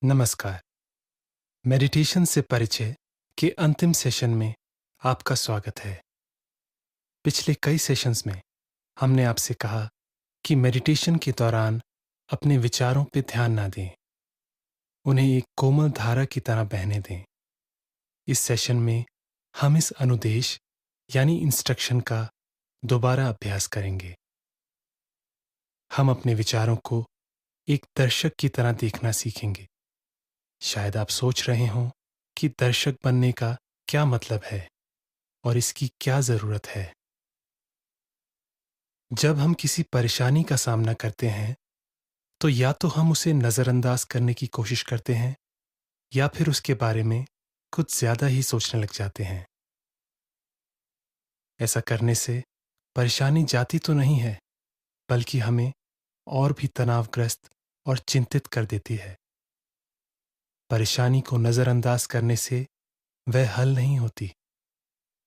नमस्कार। मेडिटेशन से परिचय के अंतिम सेशन में आपका स्वागत है। पिछले कई सेशंस में हमने आपसे कहा कि मेडिटेशन के दौरान अपने विचारों पे ध्यान ना दें, उन्हें एक कोमल धारा की तरह बहने दें। इस सेशन में हम इस अनुदेश यानी इंस्ट्रक्शन का दोबारा अभ्यास करेंगे। हम अपने विचारों को एक दर्शक की तरह देखना सीखेंगे। शायद आप सोच रहे हों कि दर्शक बनने का क्या मतलब है और इसकी क्या ज़रूरत है। जब हम किसी परेशानी का सामना करते हैं, तो या तो हम उसे नज़रअंदाज करने की कोशिश करते हैं या फिर उसके बारे में कुछ ज़्यादा ही सोचने लग जाते हैं। ऐसा करने से परेशानी जाती तो नहीं है, बल्कि हमें और भी तनावग्रस्त और चिंतित कर देती है। परेशानी को नज़रअंदाज करने से वह हल नहीं होती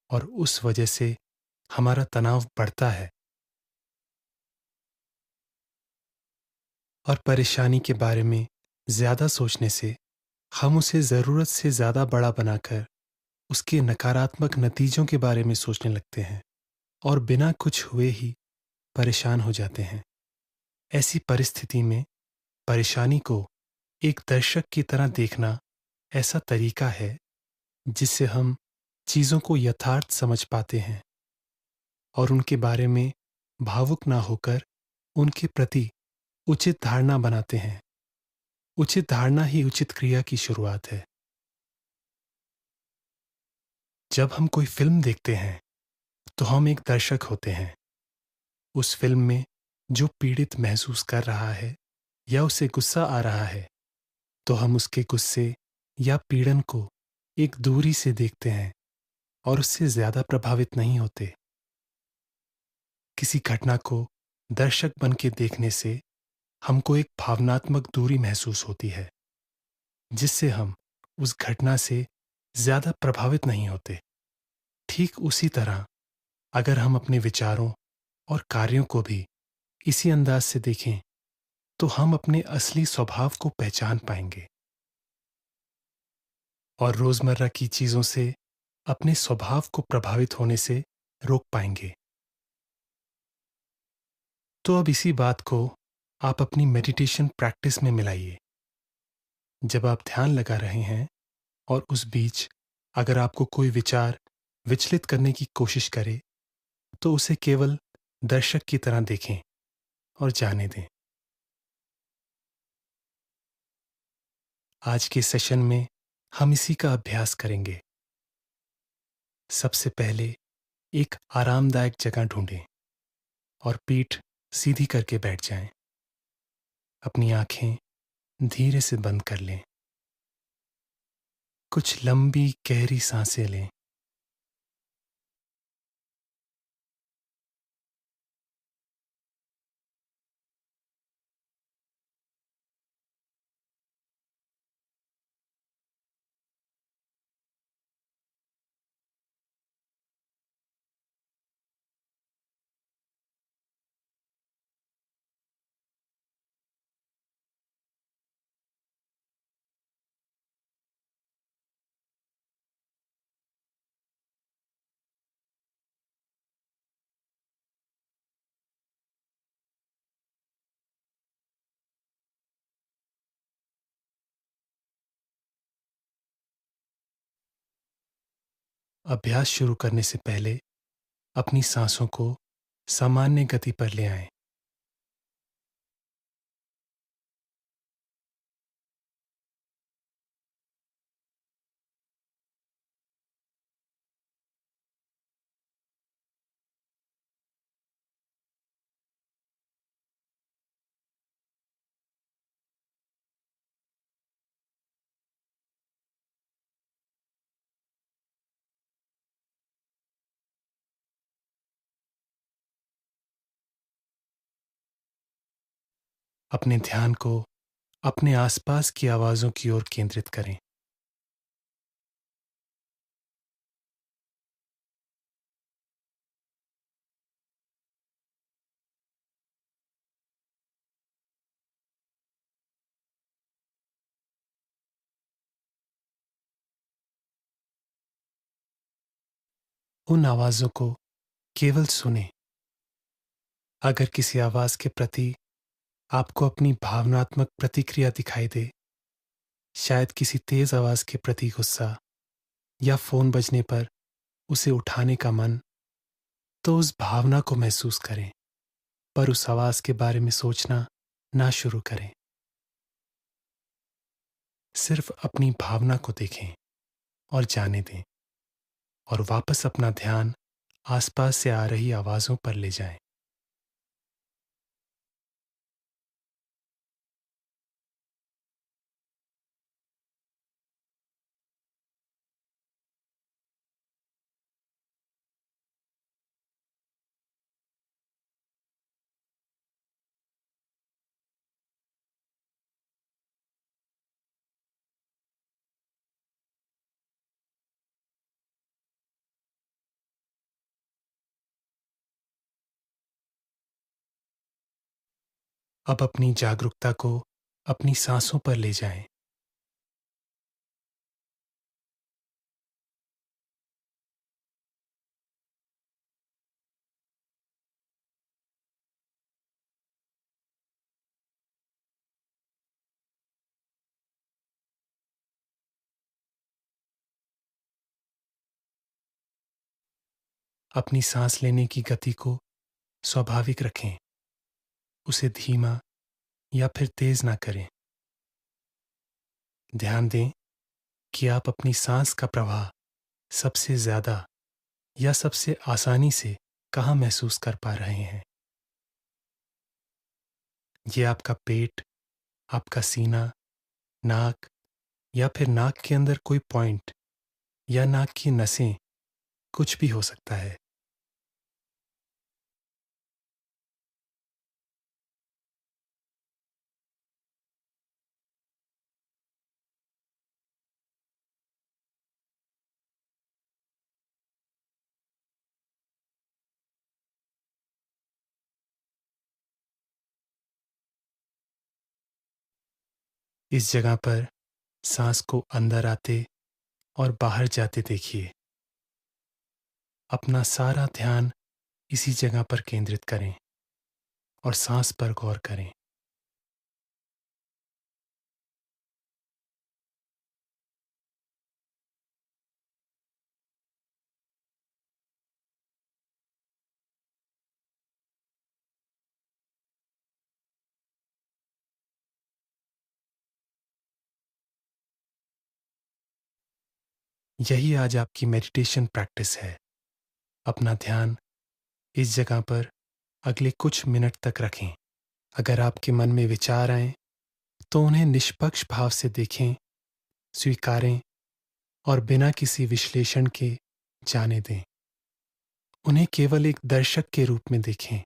और उस वजह से हमारा तनाव बढ़ता है। और परेशानी के बारे में ज़्यादा सोचने से हम उसे ज़रूरत से ज़्यादा बड़ा बनाकर उसके नकारात्मक नतीजों के बारे में सोचने लगते हैं और बिना कुछ हुए ही परेशान हो जाते हैं। ऐसी परिस्थिति में परेशानी को एक दर्शक की तरह देखना ऐसा तरीका है जिससे हम चीज़ों को यथार्थ समझ पाते हैं और उनके बारे में भावुक ना होकर उनके प्रति उचित धारणा बनाते हैं। उचित धारणा ही उचित क्रिया की शुरुआत है। जब हम कोई फिल्म देखते हैं, तो हम एक दर्शक होते हैं। उस फिल्म में जो पीड़ित महसूस कर रहा है या उसे गुस्सा आ रहा है, तो हम उसके गुस्से या पीड़न को एक दूरी से देखते हैं और उससे ज़्यादा प्रभावित नहीं होते। किसी घटना को दर्शक बन के देखने से हमको एक भावनात्मक दूरी महसूस होती है, जिससे हम उस घटना से ज़्यादा प्रभावित नहीं होते। ठीक उसी तरह अगर हम अपने विचारों और कार्यों को भी इसी अंदाज से देखें, तो हम अपने असली स्वभाव को पहचान पाएंगे और रोजमर्रा की चीजों से अपने स्वभाव को प्रभावित होने से रोक पाएंगे। तो अब इसी बात को आप अपनी मेडिटेशन प्रैक्टिस में मिलाइए। जब आप ध्यान लगा रहे हैं और उस बीच अगर आपको कोई विचार विचलित करने की कोशिश करे, तो उसे केवल दर्शक की तरह देखें और जाने दें। आज के सेशन में हम इसी का अभ्यास करेंगे। सबसे पहले एक आरामदायक जगह ढूंढें और पीठ सीधी करके बैठ जाएं। अपनी आंखें धीरे से बंद कर लें। कुछ लंबी गहरी सांसें लें। अभ्यास शुरू करने से पहले अपनी सांसों को सामान्य गति पर ले आएं। अपने ध्यान को अपने आसपास की आवाज़ों की ओर केंद्रित करें। उन आवाज़ों को केवल सुनें। अगर किसी आवाज़ के प्रति आपको अपनी भावनात्मक प्रतिक्रिया दिखाई दे, शायद किसी तेज़ आवाज़ के प्रति गुस्सा या फ़ोन बजने पर उसे उठाने का मन, तो उस भावना को महसूस करें, पर उस आवाज़ के बारे में सोचना ना शुरू करें। सिर्फ अपनी भावना को देखें और जाने दें और वापस अपना ध्यान आसपास से आ रही आवाज़ों पर ले जाएं। अब अपनी जागरूकता को अपनी सांसों पर ले जाएं। अपनी सांस लेने की गति को स्वाभाविक रखें, उसे धीमा या फिर तेज ना करें। ध्यान दें कि आप अपनी सांस का प्रवाह सबसे ज्यादा या सबसे आसानी से कहाँ महसूस कर पा रहे हैं। ये आपका पेट, आपका सीना, नाक या फिर नाक के अंदर कोई पॉइंट या नाक की नसें, कुछ भी हो सकता है। इस जगह पर सांस को अंदर आते और बाहर जाते देखिए। अपना सारा ध्यान इसी जगह पर केंद्रित करें और सांस पर गौर करें। यही आज आपकी मेडिटेशन प्रैक्टिस है। अपना ध्यान इस जगह पर अगले कुछ मिनट तक रखें। अगर आपके मन में विचार आए, तो उन्हें निष्पक्ष भाव से देखें, स्वीकारें और बिना किसी विश्लेषण के जाने दें। उन्हें केवल एक दर्शक के रूप में देखें।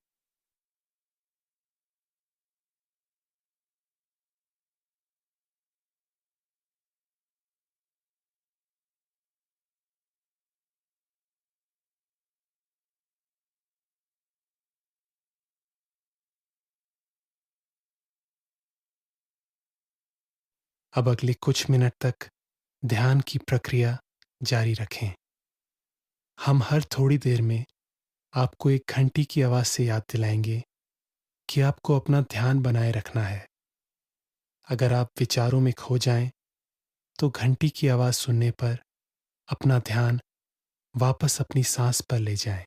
अब अगले कुछ मिनट तक ध्यान की प्रक्रिया जारी रखें। हम हर थोड़ी देर में आपको एक घंटी की आवाज से याद दिलाएंगे कि आपको अपना ध्यान बनाए रखना है। अगर आप विचारों में खो जाएं, तो घंटी की आवाज सुनने पर अपना ध्यान वापस अपनी सांस पर ले जाएं।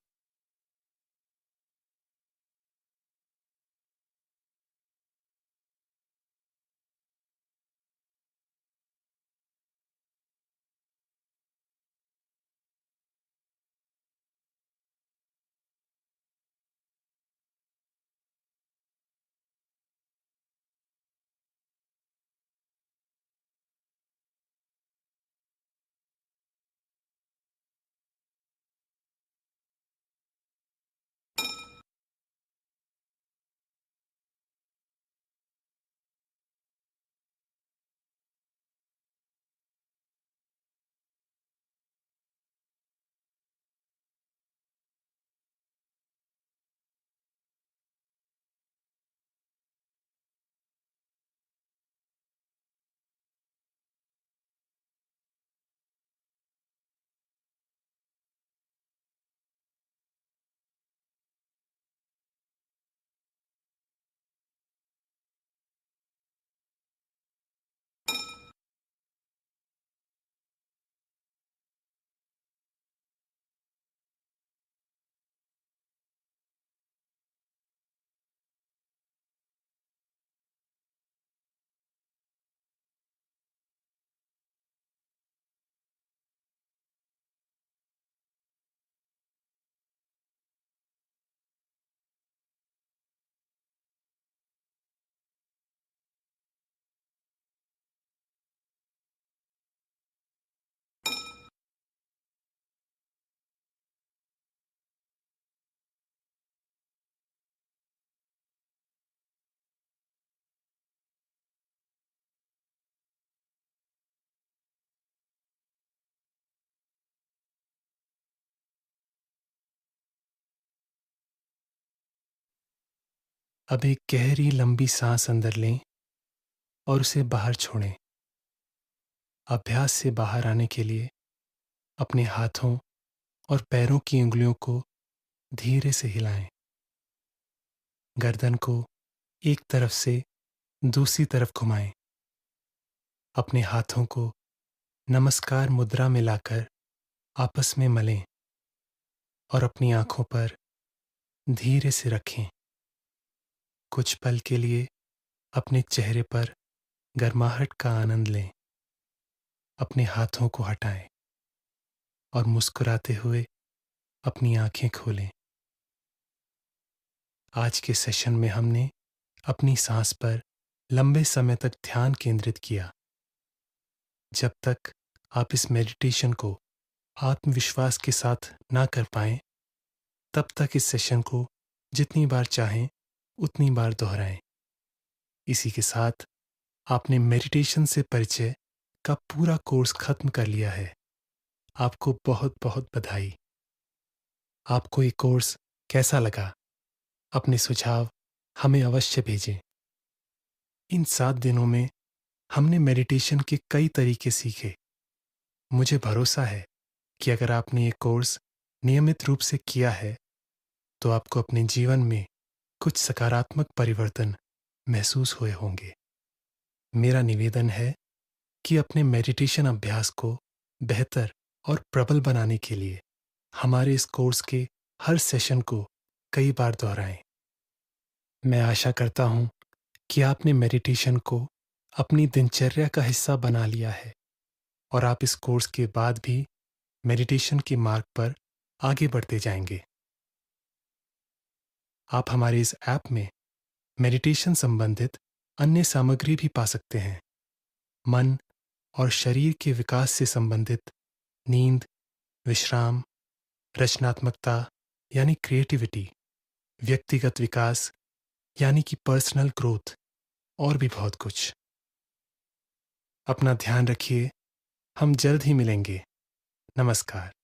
अब एक गहरी लंबी सांस अंदर लें और उसे बाहर छोड़ें। अभ्यास से बाहर आने के लिए अपने हाथों और पैरों की उंगलियों को धीरे से हिलाएं। गर्दन को एक तरफ से दूसरी तरफ घुमाएं। अपने हाथों को नमस्कार मुद्रा में लाकर आपस में मलें और अपनी आंखों पर धीरे से रखें। कुछ पल के लिए अपने चेहरे पर गर्माहट का आनंद लें। अपने हाथों को हटाएं और मुस्कुराते हुए अपनी आंखें खोलें। आज के सेशन में हमने अपनी सांस पर लंबे समय तक ध्यान केंद्रित किया। जब तक आप इस मेडिटेशन को आत्मविश्वास के साथ ना कर पाएं, तब तक इस सेशन को जितनी बार चाहें उतनी बार दोहराएं। इसी के साथ आपने मेडिटेशन से परिचय का पूरा कोर्स खत्म कर लिया है। आपको बहुत बहुत बधाई। आपको ये कोर्स कैसा लगा? अपने सुझाव हमें अवश्य भेजें। इन 7 दिनों में हमने मेडिटेशन के कई तरीके सीखे। मुझे भरोसा है कि अगर आपने ये कोर्स नियमित रूप से किया है, तो आपको अपने जीवन में कुछ सकारात्मक परिवर्तन महसूस हुए होंगे। मेरा निवेदन है कि अपने मेडिटेशन अभ्यास को बेहतर और प्रबल बनाने के लिए हमारे इस कोर्स के हर सेशन को कई बार दोहराएं। मैं आशा करता हूं कि आपने मेडिटेशन को अपनी दिनचर्या का हिस्सा बना लिया है और आप इस कोर्स के बाद भी मेडिटेशन के मार्ग पर आगे बढ़ते जाएंगे। आप हमारे इस ऐप में मेडिटेशन संबंधित अन्य सामग्री भी पा सकते हैं। मन और शरीर के विकास से संबंधित नींद, विश्राम, रचनात्मकता यानी क्रिएटिविटी, व्यक्तिगत विकास यानी कि पर्सनल ग्रोथ और भी बहुत कुछ। अपना ध्यान रखिए। हम जल्द ही मिलेंगे। नमस्कार।